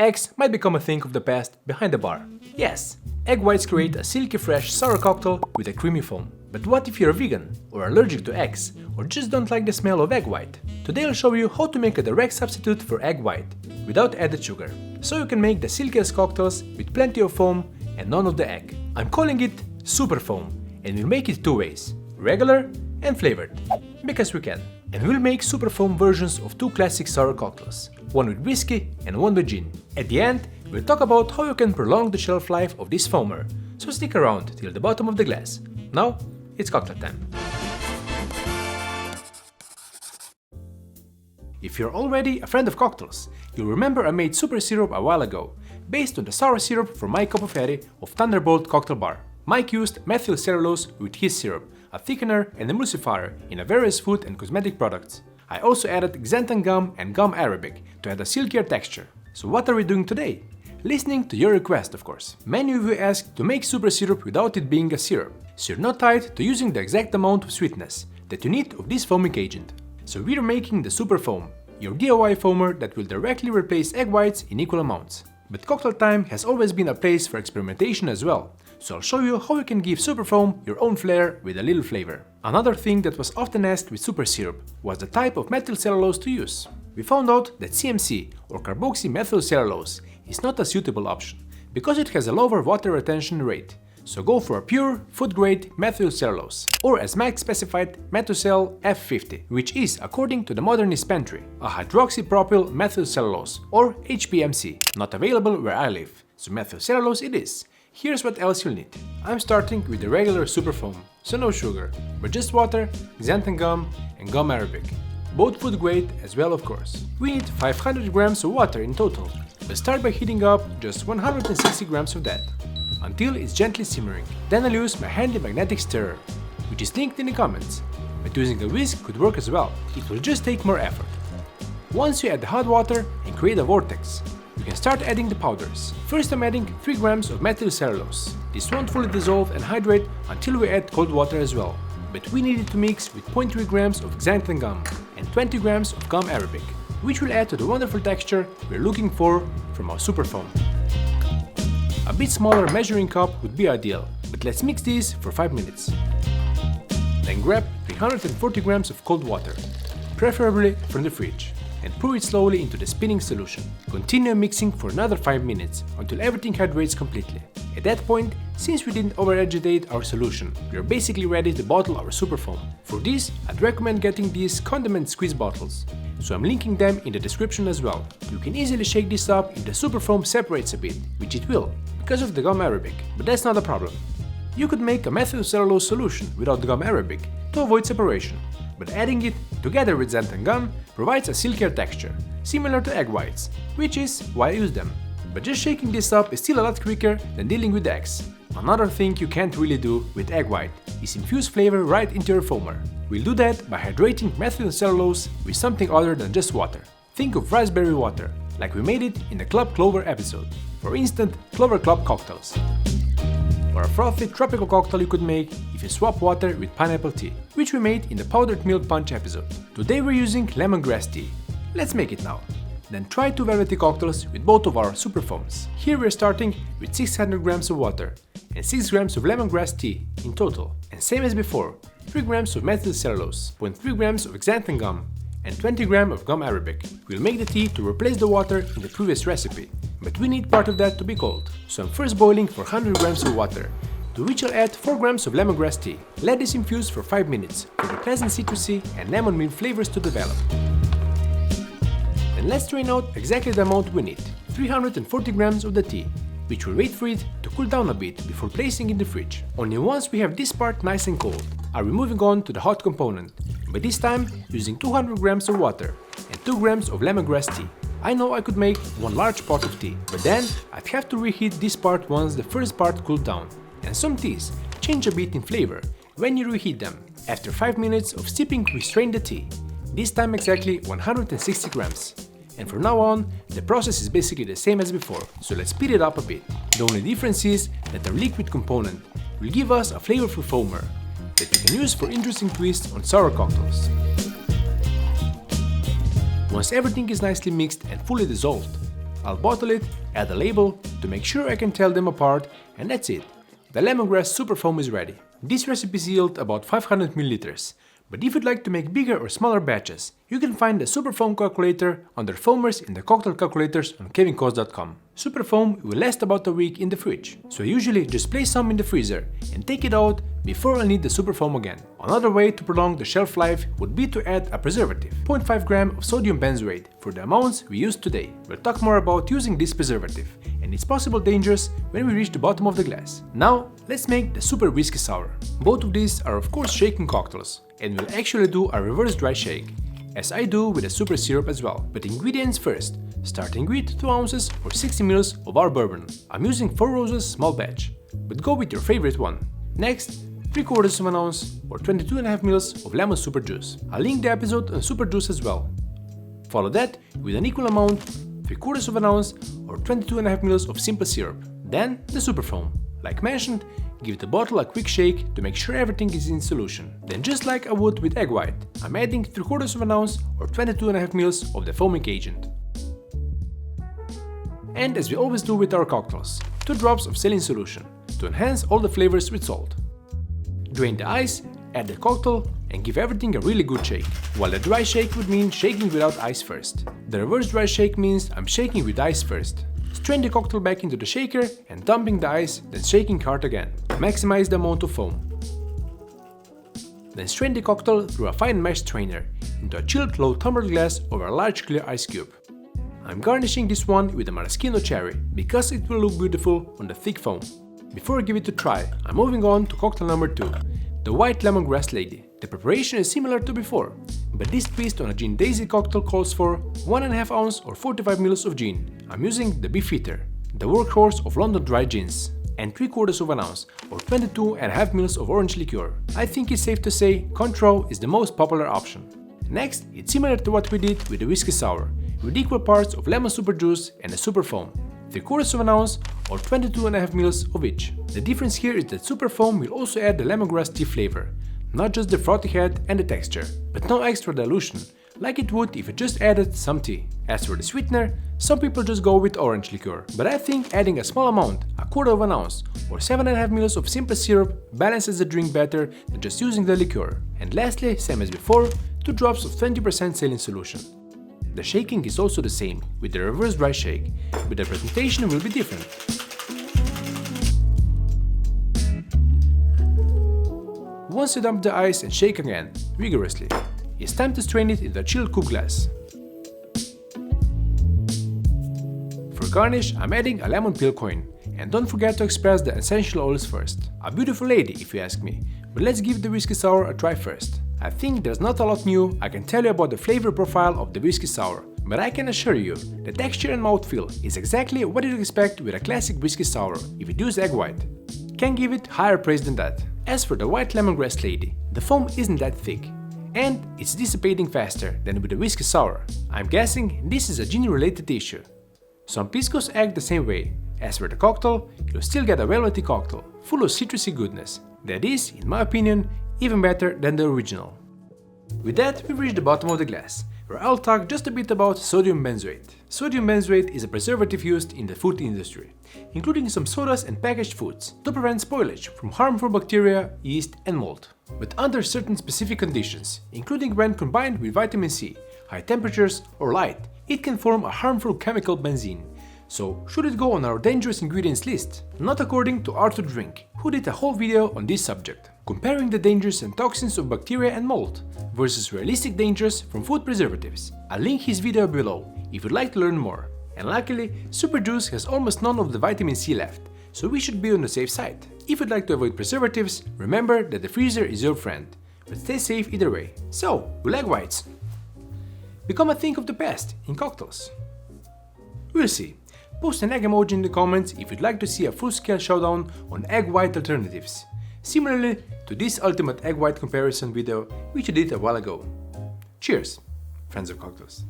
Eggs might become a thing of the past behind the bar. Yes, egg whites create a silky fresh sour cocktail with a creamy foam. But what if you're a vegan, or allergic to eggs, or just don't like the smell of egg white? Today I'll show you how to make a direct substitute for egg white, without added sugar, so you can make the silkiest cocktails with plenty of foam and none of the egg. I'm calling it super foam, and we'll make it two ways, regular and flavored, because we can. And we'll make super foam versions of two classic sour cocktails, one with whiskey and one with gin. At the end, we'll talk about how you can prolong the shelf life of this foamer, so stick around till the bottom of the glass. Now, it's cocktail time. If you're already a friend of cocktails, you'll remember I made super syrup a while ago, based on the sour syrup from my cup of Harry of Thunderbolt Cocktail Bar. Mike used methylcellulose with his syrup, a thickener and emulsifier in various food and cosmetic products. I also added xanthan gum and gum arabic to add a silkier texture. So what are we doing today? Listening to your request, of course. Many of you asked to make super syrup without it being a syrup, so you're not tied to using the exact amount of sweetness that you need of this foaming agent. So we're making the super foam, your DIY foamer that will directly replace egg whites in equal amounts. But cocktail time has always been a place for experimentation as well, so I'll show you how you can give super foam your own flair with a little flavor. Another thing that was often asked with super syrup was the type of methylcellulose to use. We found out that CMC or carboxymethylcellulose is not a suitable option because it has a lower water retention rate. So go for a pure, food-grade methylcellulose, or as Max specified, Methocell F50, which is, according to the Modernist Pantry, a hydroxypropyl methylcellulose, or HPMC, not available where I live, so methylcellulose it is. Here's what else you'll need. I'm starting with the regular super foam, so no sugar, but just water, xanthan gum, and gum arabic. Both food grade as well, of course. We need 500 grams of water in total, but start by heating up just 160 grams of that, until it's gently simmering. Then I'll use my handy magnetic stirrer, which is linked in the comments, but using a whisk could work as well, it will just take more effort. Once you add the hot water and create a vortex, you can start adding the powders. First I'm adding 3 grams of methylcellulose. This won't fully dissolve and hydrate until we add cold water as well, but we need it to mix with 0.3 grams of xanthan gum and 20 grams of gum arabic, which will add to the wonderful texture we're looking for from our super foam. A bit smaller measuring cup would be ideal, but let's mix these for 5 minutes. Then grab 340 grams of cold water, preferably from the fridge, and pour it slowly into the spinning solution. Continue mixing for another 5 minutes until everything hydrates completely. At that point, since we didn't over-agitate our solution, we are basically ready to bottle our super foam. For this, I'd recommend getting these condiment squeeze bottles, so I'm linking them in the description as well. You can easily shake this up if the super foam separates a bit, which it will, because of the gum arabic, but that's not a problem. You could make a methylcellulose solution without the gum arabic to avoid separation, but adding it together with xanthan gum provides a silkier texture, similar to egg whites, which is why I use them. But just shaking this up is still a lot quicker than dealing with eggs. Another thing you can't really do with egg white is infuse flavor right into your foamer. We'll do that by hydrating methylcellulose with something other than just water. Think of raspberry water, like we made it in the Club Clover episode, for instant Clover Club cocktails. Or a frothy tropical cocktail you could make if you swap water with pineapple tea, which we made in the powdered milk punch episode. Today we're using lemongrass tea. Let's make it now. Then try 2 variety cocktails with both of our super foams. Here we're starting with 600 grams of water and 6 grams of lemongrass tea in total. And same as before, 3 grams of methylcellulose, 0.3 grams of xanthan gum, and 20 grams of gum arabic. We'll make the tea to replace the water in the previous recipe, but we need part of that to be cold. So I'm first boiling for 100 grams of water, to which I'll add 4 grams of lemongrass tea. Let this infuse for 5 minutes for the pleasant citrusy and lemon mint flavors to develop. Then let's strain out exactly the amount we need, 340 grams of the tea, which will wait for it to cool down a bit before placing in the fridge. Only once we have this part nice and cold are we moving on to the hot component, but this time using 200 grams of water and 2 grams of lemongrass tea. I know I could make one large pot of tea, but then I'd have to reheat this part once the first part cooled down. And some teas change a bit in flavor when you reheat them. After 5 minutes of sipping, we strain the tea, this time exactly 160 grams. And from now on, the process is basically the same as before, so let's speed it up a bit. The only difference is that our liquid component will give us a flavorful foamer that we can use for interesting twists on sour cocktails. Once everything is nicely mixed and fully dissolved, I'll bottle it, add a label to make sure I can tell them apart, and that's it. The lemongrass super foam is ready. This recipe yields about 500 ml, but if you'd like to make bigger or smaller batches, you can find the super foam calculator under foamers in the cocktail calculators on kevincos.com. Super foam will last about a week in the fridge, so I usually just place some in the freezer and take it out before I need the super foam again. Another way to prolong the shelf life would be to add a preservative, 0.5 gram of sodium benzoate for the amounts we used today. We'll talk more about using this preservative and its possible dangers when we reach the bottom of the glass. Now, let's make the super whiskey sour. Both of these are of course shaken cocktails, and we'll actually do a reverse dry shake, as I do with the super syrup as well. But ingredients first, starting with 2 ounces or 60 ml of our bourbon. I'm using 4 Roses small batch, but go with your favorite one. Next, 3/4 of an ounce or 22.5 ml of lemon super juice. I'll link the episode on super juice as well. Follow that with an equal amount, 3/4 of an ounce or 22.5 ml of simple syrup. Then the super foam. Like mentioned, give the bottle a quick shake to make sure everything is in solution. Then just like I would with egg white, I'm adding 3/4 of an ounce or 22.5 ml of the foaming agent. And as we always do with our cocktails, 2 drops of saline solution to enhance all the flavors with salt. Drain the ice, add the cocktail and give everything a really good shake. While the dry shake would mean shaking without ice first. The reverse dry shake means I'm shaking with ice first. Strain the cocktail back into the shaker and dumping the ice, then shaking hard again. Maximize the amount of foam. Then strain the cocktail through a fine mesh strainer into a chilled low tumbler glass over a large clear ice cube. I'm garnishing this one with a maraschino cherry because it will look beautiful on the thick foam. Before I give it a try, I'm moving on to cocktail number 2, the white lemongrass lady. The preparation is similar to before, but this twist on a gin daisy cocktail calls for 1.5 ounce or 45 ml of gin. I'm using the Beefeater, the workhorse of London dry gins, and 3/4 of an ounce or 22.5 ml of orange liqueur. I think it's safe to say Cointreau is the most popular option. Next, it's similar to what we did with the whiskey sour, with equal parts of lemon super juice and a super foam, 3/4 of an ounce or 22.5 ml of each. The difference here is that super foam will also add the lemongrass tea flavor, not just the frothy head and the texture, but no extra dilution, like it would if it just added some tea. As for the sweetener, some people just go with orange liqueur, but I think adding a small amount, 1/4 of an ounce or 7.5 ml of simple syrup balances the drink better than just using the liqueur. And lastly, same as before, 2 drops of 20% saline solution. The shaking is also the same with the reverse dry shake, but the presentation will be different. Once you dump the ice and shake again, vigorously, it's time to strain it into a chilled cook glass. For garnish, I'm adding a lemon peel coin, and don't forget to express the essential oils first. A beautiful lady if you ask me, but let's give the whiskey sour a try first. I think there's not a lot new I can tell you about the flavor profile of the whiskey sour, but I can assure you, the texture and mouthfeel is exactly what you'd expect with a classic whiskey sour if you use egg white. Can't give it higher praise than that. As for the white lemongrass lady, the foam isn't that thick, and it's dissipating faster than with the whiskey sour. I'm guessing this is a gin-related issue. Some piscos act the same way. As for the cocktail, you'll still get a velvety cocktail, full of citrusy goodness. That is, in my opinion, even better than the original. With that, we've reached the bottom of the glass, where I'll talk just a bit about sodium benzoate. Sodium benzoate is a preservative used in the food industry, including some sodas and packaged foods, to prevent spoilage from harmful bacteria, yeast and mold. But under certain specific conditions, including when combined with vitamin C, high temperatures or light, it can form a harmful chemical benzene. So, should it go on our dangerous ingredients list? Not according to Arthur Drink, who did a whole video on this subject, comparing the dangers and toxins of bacteria and mold versus realistic dangers from food preservatives. I'll link his video below if you'd like to learn more. And luckily, Super Juice has almost none of the vitamin C left, so we should be on the safe side. If you'd like to avoid preservatives, remember that the freezer is your friend, but stay safe either way. So, will egg whites become a thing of the past in cocktails? We'll see. Post an egg emoji in the comments if you'd like to see a full-scale showdown on egg white alternatives, similarly to this ultimate egg white comparison video which I did a while ago. Cheers, friends of cocktails.